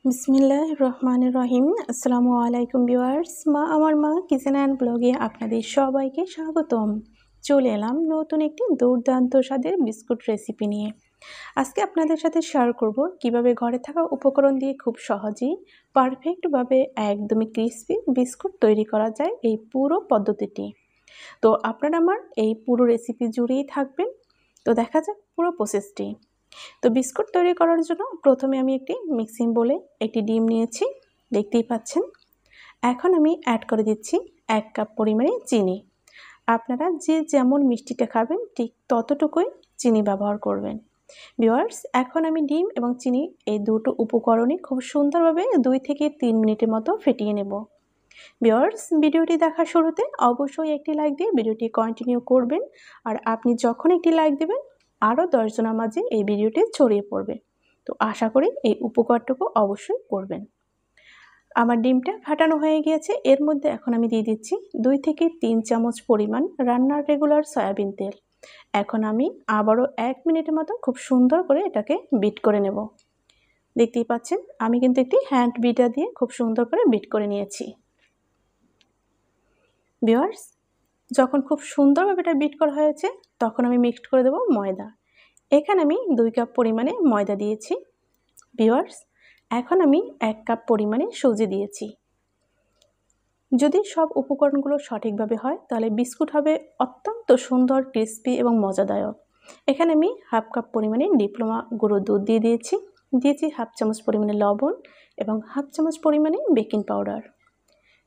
বিসমিল্লাহির রহমানির রহিম। আসসালামু আলাইকুম ভিউয়ার্স, মা আমার মা কিচেন অ্যান্ড ব্লগে আপনাদের সবাইকে স্বাগতম। চলে এলাম নতুন একটি দুর্দান্ত স্বাদের বিস্কুট রেসিপি নিয়ে। আজকে আপনাদের সাথে শেয়ার করব কিভাবে ঘরে থাকা উপকরণ দিয়ে খুব সহজেই পারফেক্টভাবে একদমই ক্রিস্পি বিস্কুট তৈরি করা যায় এই পুরো পদ্ধতিটি। তো আপনারা আমার এই পুরো রেসিপি জুড়েই থাকবেন। তো দেখা যাক পুরো প্রসেসটি। তো বিস্কুট তৈরি করার জন্য প্রথমে আমি একটি মিক্সিং বোলে একটি ডিম নিয়েছি, দেখতেই পাচ্ছেন। এখন আমি অ্যাড করে দিচ্ছি 1 কাপ পরিমাণে চিনি। আপনারা যে যেমন মিষ্টিটা খাবেন ঠিক ততটুকুই চিনি ব্যবহার করবেন। ভিউয়ার্স, এখন আমি ডিম এবং চিনি এই দুটো উপকরণই খুব সুন্দরভাবে 2 থেকে 3 মিনিটের মতো ফেটিয়ে নেব। ভিউয়ার্স, ভিডিওটি দেখার শুরুতে অবশ্যই একটি লাইক দিয়ে ভিডিওটি কন্টিনিউ করবেন। আর আপনি যখন একটি লাইক দেবেন আরও 10 জনের মাঝে এই ভিডিওটি ছড়িয়ে পড়বে। তো আশা করি এই উপকারটুকু অবশ্যই করবেন। আমার ডিমটা ফাটানো হয়ে গিয়েছে। এর মধ্যে এখন আমি দিয়ে দিচ্ছি 2 থেকে 3 চামচ পরিমাণ রান্নার রেগুলার সয়াবিন তেল। এখন আমি আবারও 1 মিনিটের মতো খুব সুন্দর করে এটাকে বিট করে নেব। দেখতেই পাচ্ছেন আমি কিন্তু একটি হ্যান্ড বিটার দিয়ে খুব সুন্দর করে বিট করে নিয়েছি। ভিউয়ার্স, যখন খুব সুন্দরভাবে এটা বিট করা হয়েছে তখন আমি মিক্সড করে দেব ময়দা। এখানে আমি 2 কাপ পরিমাণে ময়দা দিয়েছি। ভিউয়ার্স, এখন আমি 1 কাপ পরিমাণে সুজি দিয়েছি। যদি সব উপকরণগুলো সঠিকভাবে হয় তাহলে বিস্কুট হবে অত্যন্ত সুন্দর, ক্রিস্পি এবং মজাদায়ক। এখানে আমি হাফ কাপ পরিমাণে ডিপ্লোমা গুঁড়ো দুধ দিয়েছি হাফ চামচ পরিমাণে লবণ এবং হাফ চামচ পরিমাণে বেকিং পাউডার।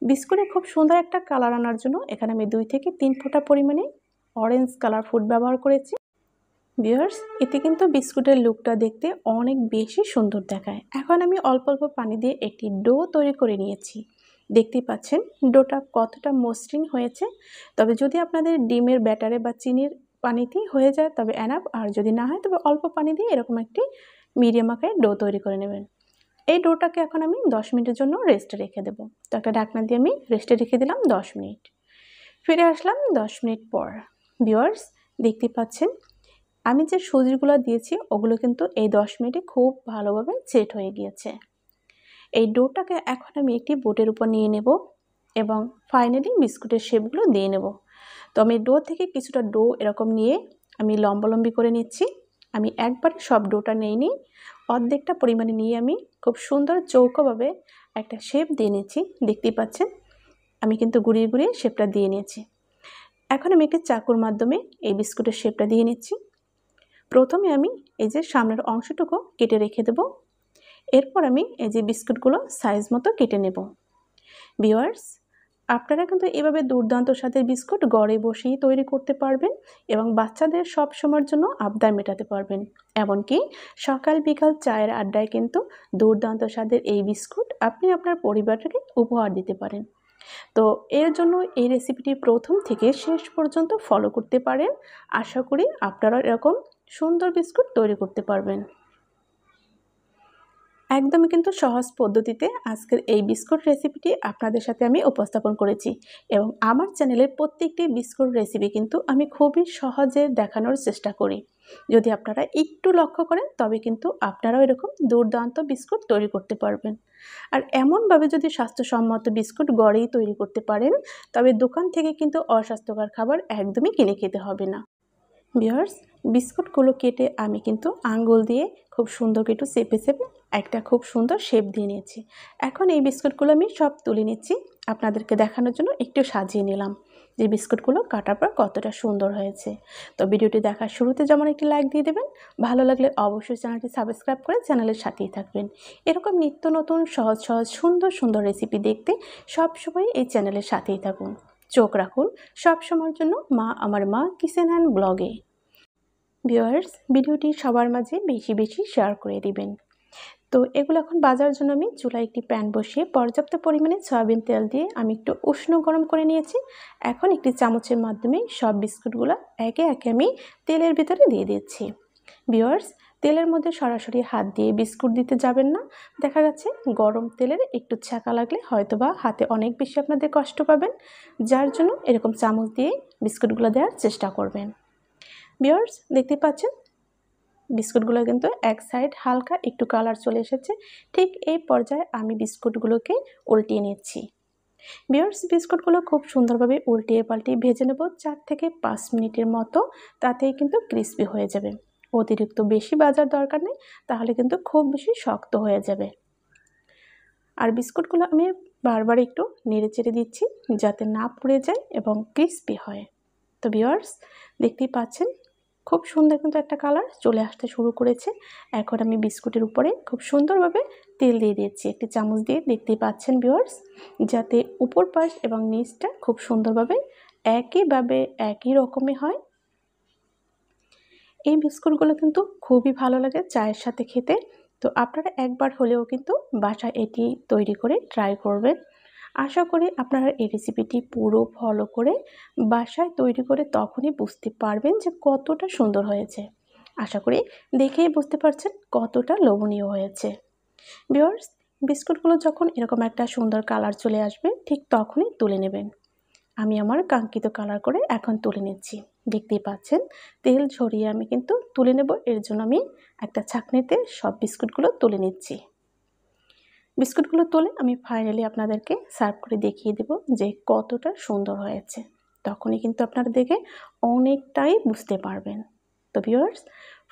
বিস্কুটে খুব সুন্দর একটা কালার আনার জন্য এখানে আমি 2 থেকে 3 ফোঁটা পরিমাণে অরেঞ্জ কালার ফুড ব্যবহার করেছি। ভিউয়ার্স, এতে কিন্তু বিস্কুটের লুকটা দেখতে অনেক বেশি সুন্দর দেখায়। এখন আমি অল্প অল্প পানি দিয়ে একটি ডো তৈরি করে নিয়েছি। দেখতেই পাচ্ছেন ডোটা কতটা মসৃণ হয়েছে। তবে যদি আপনাদের ডিমের ব্যাটারে বা চিনির পানিতেই হয়ে যায় তবে এনাফ, আর যদি না হয় তবে অল্প পানি দিয়ে এরকম একটি মিডিয়াম আকারে ডো তৈরি করে নেবেন। এই ডোটাকে এখন আমি 10 মিনিটের জন্য রেস্টে রেখে দেবো। তো একটা ঢাকনা দিয়ে আমি রেস্টে রেখে দিলাম 10 মিনিট। ফিরে আসলাম 10 মিনিট পর। ভিউয়ার্স, দেখতে পাচ্ছেন আমি যে সুজিগুলো দিয়েছি ওগুলো কিন্তু এই 10 মিনিটে খুব ভালোভাবে সেট হয়ে গিয়েছে। এই ডোটাকে এখন আমি একটি বোর্ডের উপর নিয়ে নেব এবং ফাইনালি বিস্কুটের শেপগুলো দিয়ে নেব। তো আমি ডো থেকে কিছুটা ডো এরকম নিয়ে আমি লম্বালম্বি করে নিচ্ছি। আমি একবারে সব ডোটা নিইনি, অর্ধেকটা পরিমাণে নিয়ে আমি খুব সুন্দর চৌকোভাবে একটা শেপ দিয়ে নিচ্ছি। দেখতেই পাচ্ছেন আমি কিন্তু ঘুরিয়ে ঘুরিয়ে শেপটা দিয়ে নিয়েছি। এখন আমি একটি চাকুর মাধ্যমে এই বিস্কুটের শেপটা দিয়ে নিচ্ছি। প্রথমে আমি এই যে সামনের অংশটুকু কেটে রেখে দেব। এরপর আমি এই যে বিস্কুটগুলো সাইজ মতো কেটে নেব। ভিউয়ার্স, আপনারা কিন্তু এভাবে দুর্দান্ত স্বাদের বিস্কুট ঘরে বসেই তৈরি করতে পারবেন এবং বাচ্চাদের সব সময়ের জন্য আবদার মেটাতে পারবেন। এমনকি সকাল বিকাল চায়ের আড্ডায় কিন্তু দুর্দান্ত স্বাদের এই বিস্কুট আপনি আপনার পরিবারকে উপহার দিতে পারেন। তো এর জন্য এই রেসিপিটি প্রথম থেকে শেষ পর্যন্ত ফলো করতে পারেন। আশা করি আপনারা এরকম সুন্দর বিস্কুট তৈরি করতে পারবেন। একদমই কিন্তু সহজ পদ্ধতিতে আজকের এই বিস্কুট রেসিপিটি আপনাদের সাথে আমি উপস্থাপন করেছি এবং আমার চ্যানেলের প্রত্যেকটি বিস্কুট রেসিপি কিন্তু আমি খুবই সহজে দেখানোর চেষ্টা করি। যদি আপনারা একটু লক্ষ্য করেন তবে কিন্তু আপনারাও এরকম দুর্দান্ত বিস্কুট তৈরি করতে পারবেন। আর এমনভাবে যদি স্বাস্থ্যসম্মত বিস্কুট ঘরেই তৈরি করতে পারেন তবে দোকান থেকে কিন্তু অস্বাস্থ্যকর খাবার একদমই কিনে খেতে হবে না। ভিউয়ার্স, বিস্কুটগুলো কেটে আমি কিন্তু আঙ্গুল দিয়ে খুব সুন্দর একটু চেপে চেপে একটা খুব সুন্দর শেপ দিয়ে নিয়েছি। এখন এই বিস্কুটগুলো আমি সব তুলে নিচ্ছি, আপনাদেরকে দেখানোর জন্য একটু সাজিয়ে নিলাম যে বিস্কুটগুলো কাটার পর কতটা সুন্দর হয়েছে। তো ভিডিওটি দেখার শুরুতে যেমন একটি লাইক দিয়ে দেবেন, ভালো লাগলে অবশ্যই চ্যানেলটি সাবস্ক্রাইব করে চ্যানেলের সাথেই থাকবেন। এরকম নিত্য নতুন সহজ সহজ সুন্দর সুন্দর রেসিপি দেখতে সবসময় এই চ্যানেলের সাথেই থাকুন। চোখ রাখুন সব সময়ের জন্য মা আমার মা কিচেন অ্যান্ড ব্লগে। ভিউয়ার্স, ভিডিওটি সবার মাঝে বেশি বেশি শেয়ার করে দিবেন। তো এগুলো এখন বাজার জন্য আমি চুলায় একটি প্যান বসিয়ে পর্যাপ্ত পরিমাণে সয়াবিন তেল দিয়ে আমি একটু উষ্ণ গরম করে নিয়েছি। এখন একটি চামচের মাধ্যমে সব বিস্কুটগুলো একে একে আমি তেলের ভিতরে দিয়ে দিচ্ছি। ভিউয়ার্স, তেলের মধ্যে সরাসরি হাত দিয়ে বিস্কুট দিতে যাবেন না। দেখা যাচ্ছে গরম তেলের একটু ছ্যাঁকা লাগলে হয়তোবা হাতে অনেক বেশি আপনাদের কষ্ট পাবেন, যার জন্য এরকম চামচ দিয়ে বিস্কুটগুলো দেওয়ার চেষ্টা করবেন। ভিউয়ার্স, দেখতে পাচ্ছেন বিস্কুটগুলো কিন্তু এক সাইড হালকা একটু কালার চলে এসেছে। ঠিক এই পর্যায়ে আমি বিস্কুটগুলোকে উল্টিয়ে নিচ্ছি। ভিউয়ার্স, বিস্কুটগুলো খুব সুন্দরভাবে উল্টিয়ে পাল্টিয়ে ভেজে নেব 4 থেকে 5 মিনিটের মতো, তাতেই কিন্তু ক্রিস্পি হয়ে যাবে। অতিরিক্ত বেশি ভাজার দরকার নেই, তাহলে কিন্তু খুব বেশি শক্ত হয়ে যাবে। আর বিস্কুটগুলো আমি বারবার একটু নেড়ে চেড়ে দিচ্ছি যাতে না পুড়ে যায় এবং ক্রিস্পি হয়। তো ভিউয়ার্স, দেখতেই পাচ্ছেন খুব সুন্দর কিন্তু একটা কালার চলে আসতে শুরু করেছে। এখন আমি বিস্কুটের উপরে খুব সুন্দরভাবে তেল দিয়ে দিচ্ছি একটি চামচ দিয়ে। দেখতেই পাচ্ছেন ভিউয়ার্স, যাতে উপর পাশ এবং নিচটা খুব সুন্দরভাবে একইভাবে একই রকমই হয়। এই বিস্কুটগুলো কিন্তু খুবই ভালো লাগে চায়ের সাথে খেতে। তো আপনারা একবার হলেও কিন্তু বাসায় এটি তৈরি করে ট্রাই করবেন। আশা করি আপনারা এই রেসিপিটি পুরো ফলো করে বাসায় তৈরি করে তখনই বুঝতে পারবেন যে কতটা সুন্দর হয়েছে। আশা করি দেখেই বুঝতে পারছেন কতটা লোভনীয় হয়েছে। ভিউয়ার্স, বিস্কুটগুলো যখন এরকম একটা সুন্দর কালার চলে আসবে ঠিক তখনই তুলে নেবেন। আমি আমার কাঙ্ক্ষিত কালার করে এখন তুলে নিচ্ছি। দেখতেই পাচ্ছেন তেল ঝরিয়ে আমি কিন্তু তুলে নেব। এর জন্য আমি একটা ছাঁকনিতে সব বিস্কুটগুলো তুলে নিচ্ছি। বিস্কুটগুলো তুলে আমি ফাইনালি আপনাদেরকে সার্ভ করে দেখিয়ে দেব যে কতটা সুন্দর হয়েছে। তখনই কিন্তু আপনারা দেখে অনেকটাই বুঝতে পারবেন। তো ভিউয়ার্স,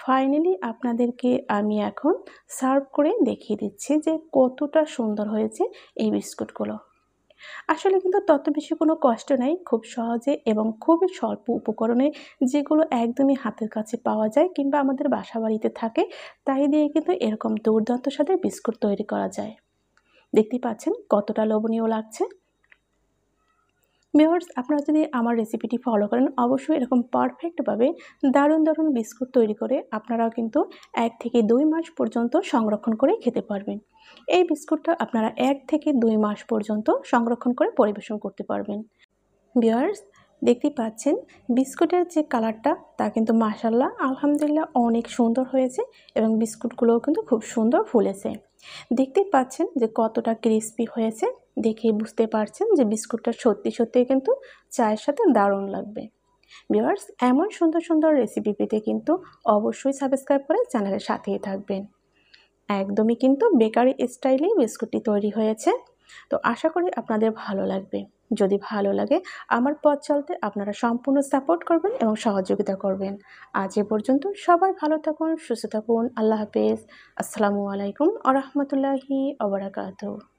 ফাইনালি আপনাদেরকে আমি এখন সার্ভ করে দেখিয়ে দিচ্ছি যে কতটা সুন্দর হয়েছে এই বিস্কুটগুলো। আসলে কিন্তু তত বেশি কোনো কষ্ট নাই, খুব সহজে এবং খুবই স্বল্প উপকরণে যেগুলো একদমই হাতের কাছে পাওয়া যায় কিংবা আমাদের বাসা বাড়িতে থাকে, তাই দিয়ে কিন্তু এরকম দুর্দান্ত স্বাদের বিস্কুট তৈরি করা যায়। দেখতেই পাচ্ছেন কতটা লোভনীয় লাগছে। ভিউয়ার্স, আপনারা যদি আমার রেসিপিটি ফলো করেন অবশ্যই এরকম পারফেক্টভাবে দারুণ দারুণ বিস্কুট তৈরি করে আপনারাও কিন্তু 1 থেকে 2 মাস পর্যন্ত সংরক্ষণ করে খেতে পারবেন। এই বিস্কুটটা আপনারা 1 থেকে 2 মাস পর্যন্ত সংরক্ষণ করে পরিবেশন করতে পারবেন। ভিউয়ার্স, দেখতেই পাচ্ছেন বিস্কুটের যে কালারটা তা কিন্তু মাশাআল্লাহ আলহামদুলিল্লাহ অনেক সুন্দর হয়েছে এবং বিস্কুটগুলোও কিন্তু খুব সুন্দর ফুলেছে। দেখতেই পাচ্ছেন যে কতটা ক্রিস্পি হয়েছে। দেখেই বুঝতে পারছেন যে বিস্কুটটা সত্যি সত্যিই কিন্তু চায়ের সাথে দারুণ লাগবে। ভিউয়ার্স, এমন সুন্দর সুন্দর রেসিপি পেতে কিন্তু অবশ্যই সাবস্ক্রাইব করে চ্যানেলের সাথেই থাকবেন। একদমই কিন্তু বেকারি স্টাইলেই বিস্কুটটি তৈরি হয়েছে। তো আশা করি আপনাদের ভালো লাগবে। যদি ভালো লাগে আমার পথ চলতে আপনারা সম্পূর্ণ সাপোর্ট করবেন এবং সহযোগিতা করবেন। আজ এ পর্যন্ত সবাই ভালো থাকুন, সুস্থ থাকুন। আল্লাহ হাফেজ। আসসালামু আলাইকুম ওয়া রাহমাতুল্লাহি ওয়া বারাকাতুহু।